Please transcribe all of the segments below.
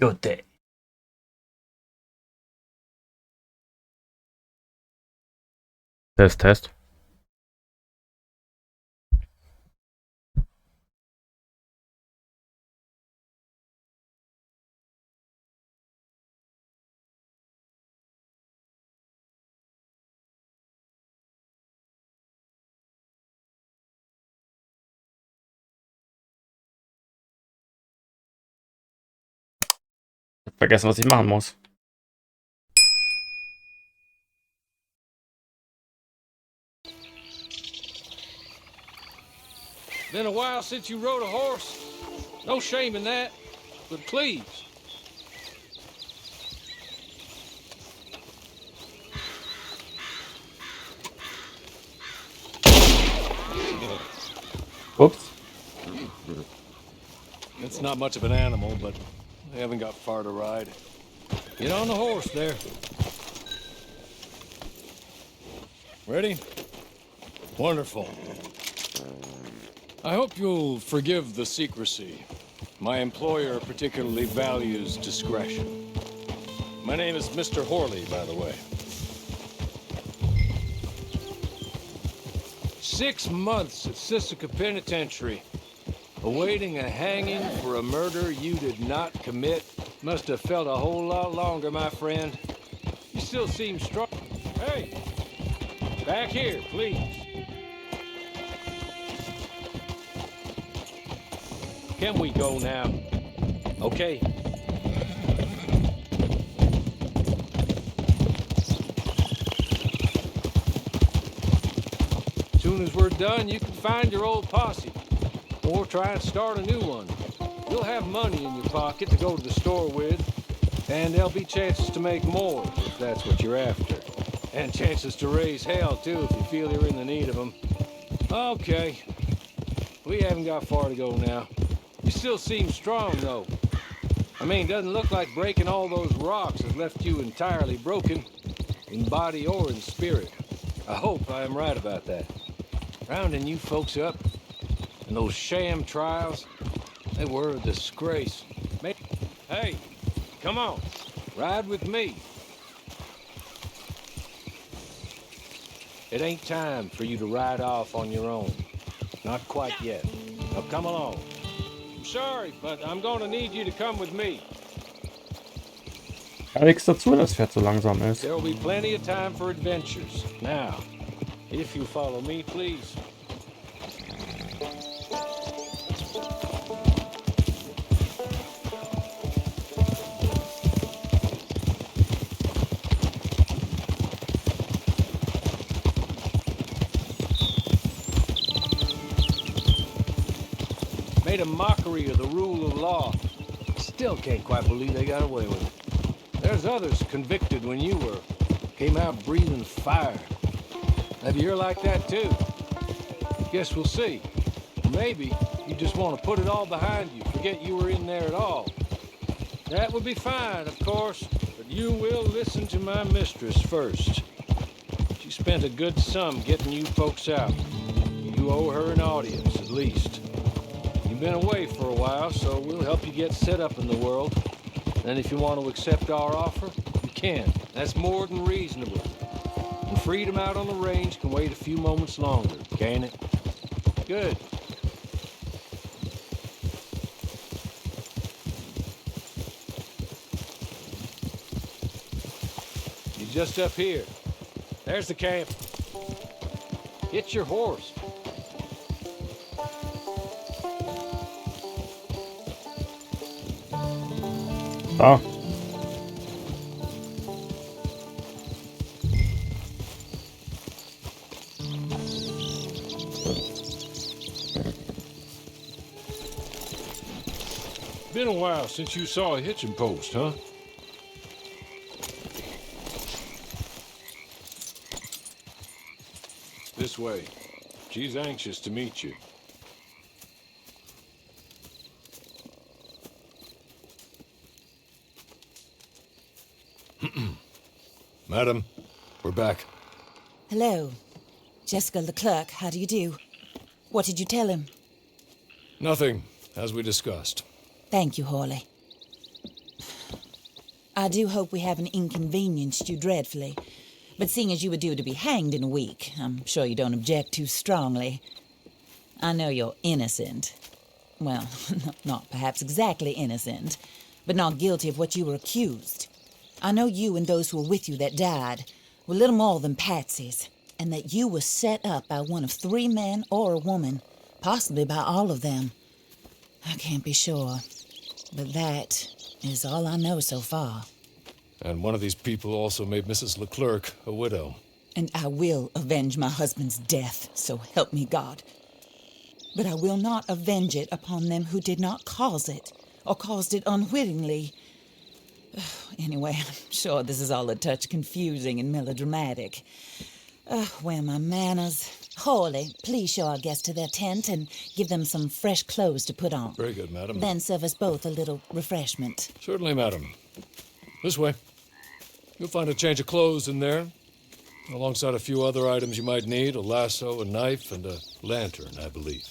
Good day. Test, Test. Ich hab vergessen, was ich machen muss. Been a while since you rode a horse. No shame in that, but please. Ups. It's not much of an animal, but they haven't got far to ride. Get on the horse there. Ready? Wonderful. I hope you'll forgive the secrecy. My employer particularly values discretion. My name is Mr. Horley, by the way. 6 months at Sisika Penitentiary, awaiting a hanging for a murder you did not commit. Must have felt a whole lot longer, my friend. You still seem strong. Hey, back here, please. Can we go now? Okay. Soon as we're done, you can find your old posse. Or try and start a new one. You'll have money in your pocket to go to the store with. And there'll be chances to make more, if that's what you're after. And chances to raise hell, too, if you feel you're in the need of them. Okay. We haven't got far to go now. You still seem strong, though. I mean, doesn't look like breaking all those rocks has left you entirely broken, in body or in spirit. I hope I am right about that. Rounding you folks up, and those sham trials, they were a disgrace. Hey, come on, ride with me. It ain't time for you to ride off on your own. Not quite yet. Now come along. I'm sorry, but I'm gonna need you to come with me. Gar nichts dazu, wenn das Pferd so langsam ist. There will be plenty of time for adventures. Now, if you follow me, please. Made a mockery of the rule of law. Still can't quite believe they got away with it. There's others convicted when you were. Came out breathing fire. Maybe you're like that too. Guess we'll see. Maybe you just want to put it all behind you, forget you were in there at all. That would be fine, of course, but you will listen to my mistress first. She spent a good sum getting you folks out. You owe her an audience, at least. You've been away for a while, so we'll help you get set up in the world. And if you want to accept our offer, you can. That's more than reasonable. And freedom out on the range can wait a few moments longer, can't it? Good. You're just up here. There's the camp. Get your horse. Da. Been a while since you saw a hitching post, huh? This way. She's anxious to meet you. Madam, we're back. Hello. Jessica the clerk, how do you do? What did you tell him? Nothing, as we discussed. Thank you, Hawley. I do hope we haven't inconvenienced you dreadfully. But seeing as you were due to be hanged in a week, I'm sure you don't object too strongly. I know you're innocent. Well, not perhaps exactly innocent, but not guilty of what you were accused. I know you and those who were with you that died were little more than patsies, and that you were set up by one of 3 men or a woman, possibly by all of them. I can't be sure, but that is all I know so far. And one of these people also made Mrs. Leclerc a widow. And I will avenge my husband's death, so help me God. But I will not avenge it upon them who did not cause it, or caused it unwittingly. Anyway, I'm sure this is all a touch confusing and melodramatic. Where are my manners? Hawley, please show our guests to their tent and give them some fresh clothes to put on. Very good, madam. Then serve us both a little refreshment. Certainly, madam. This way. You'll find a change of clothes in there, alongside a few other items you might need, a lasso, a knife, and a lantern, I believe.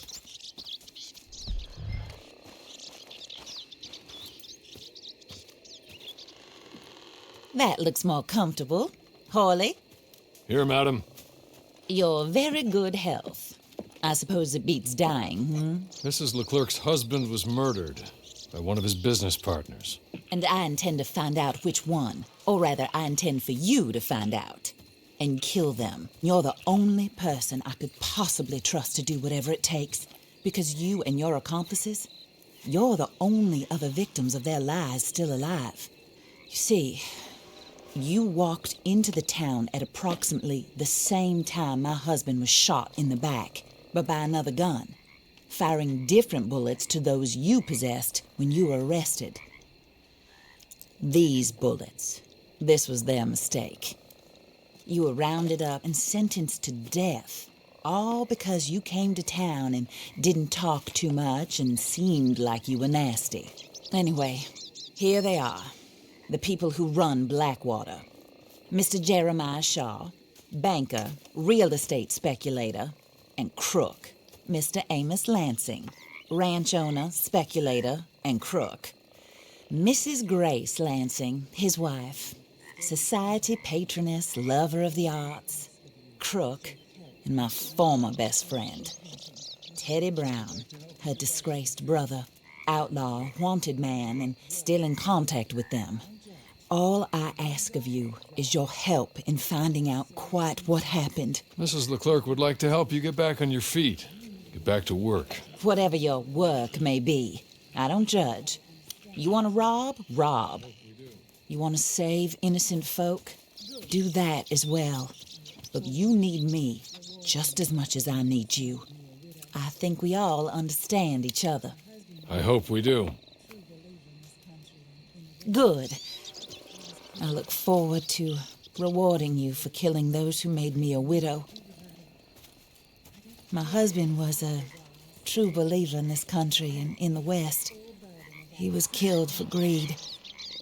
That looks more comfortable. Hawley, Here, madam. your very good health. I suppose it beats dying, Mrs. Leclerc's husband was murdered by one of his business partners. And I intend to find out which one. Or rather, I intend for you to find out. And kill them. You're the only person I could possibly trust to do whatever it takes. Because you and your accomplices, you're the only other victims of their lies still alive. You see, you walked into the town at approximately the same time my husband was shot in the back, but by another gun, firing different bullets to those you possessed when you were arrested. These bullets, this was their mistake. You were rounded up and sentenced to death, all because you came to town and didn't talk too much and seemed like you were nasty. Anyway, here they are, the people who run Blackwater. Mr. Jeremiah Shaw, banker, real estate speculator, and crook. Mr. Amos Lansing, ranch owner, speculator, and crook. Mrs. Grace Lansing, his wife, society patroness, lover of the arts, crook, and my former best friend. Teddy Brown, her disgraced brother, outlaw, wanted man, and still in contact with them. All I ask of you is your help in finding out quite what happened. Mrs. Leclerc would like to help you get back on your feet. Get back to work. Whatever your work may be, I don't judge. You want to rob? Rob. You want to save innocent folk? Do that as well. But you need me just as much as I need you. I think we all understand each other. I hope we do. Good. I look forward to rewarding you for killing those who made me a widow. My husband was a true believer in this country and in the West. He was killed for greed.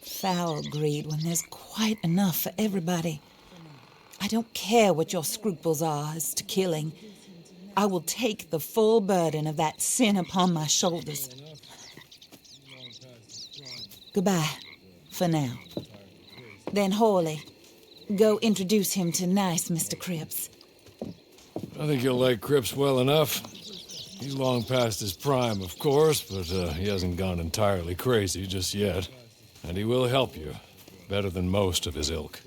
Foul greed when there's quite enough for everybody. I don't care what your scruples are as to killing. I will take the full burden of that sin upon my shoulders. Goodbye, for now. Then Hawley, go introduce him to nice Mr. Cripps. I think you'll like Cripps well enough. He's long past his prime, of course, but he hasn't gone entirely crazy just yet. And he will help you, better than most of his ilk.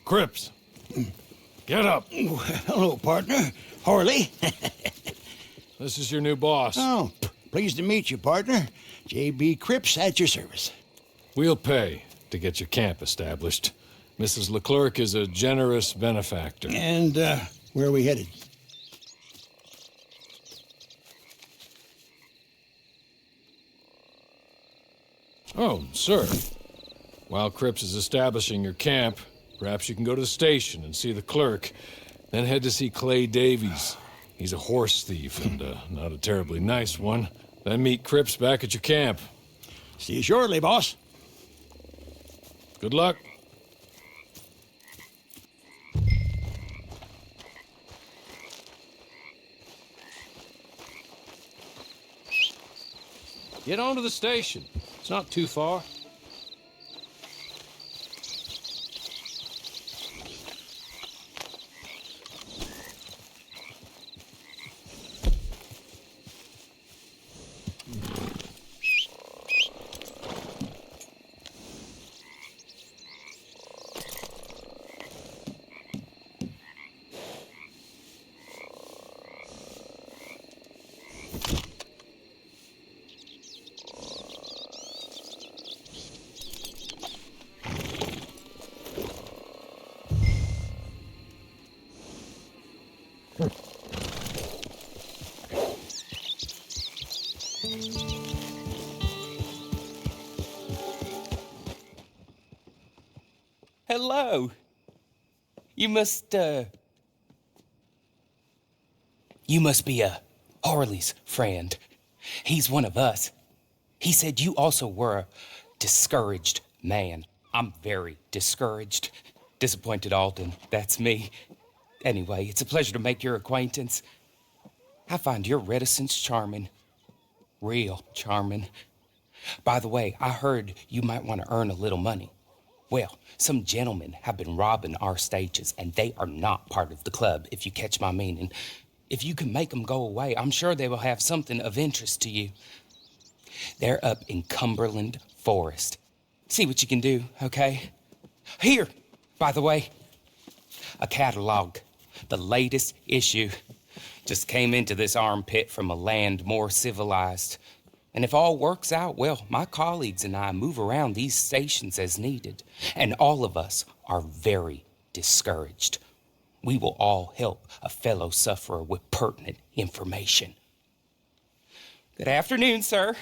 Cripps! Get up! Hello, partner. Hawley. This is your new boss. Oh, pleased to meet you, partner. J.B. Cripps at your service. We'll pay to get your camp established. Mrs. Leclerc is a generous benefactor. And, where are we headed? Oh, sir. While Cripps is establishing your camp, perhaps you can go to the station and see the clerk, then head to see Clay Davies. He's a horse thief and not a terribly nice one. Then meet Cripps back at your camp. See you shortly, boss. Good luck. Get on to the station. It's not too far. Hello. You must be Harley's friend. He's one of us. He said you also were a discouraged man. I'm very discouraged. Disappointed Alden, that's me. Anyway, it's a pleasure to make your acquaintance. I find your reticence charming. Real charming. By the way, I heard you might want to earn a little money. Well, some gentlemen have been robbing our stages, and they are not part of the club, if you catch my meaning. If you can make them go away, I'm sure they will have something of interest to you. They're up in Cumberland Forest. See what you can do, okay? Here, by the way, a catalog, the latest issue. Just came into this armpit from a land more civilized. And if all works out, well, my colleagues and I move around these stations as needed. And all of us are very discouraged. We will all help a fellow sufferer with pertinent information. Good afternoon, sir.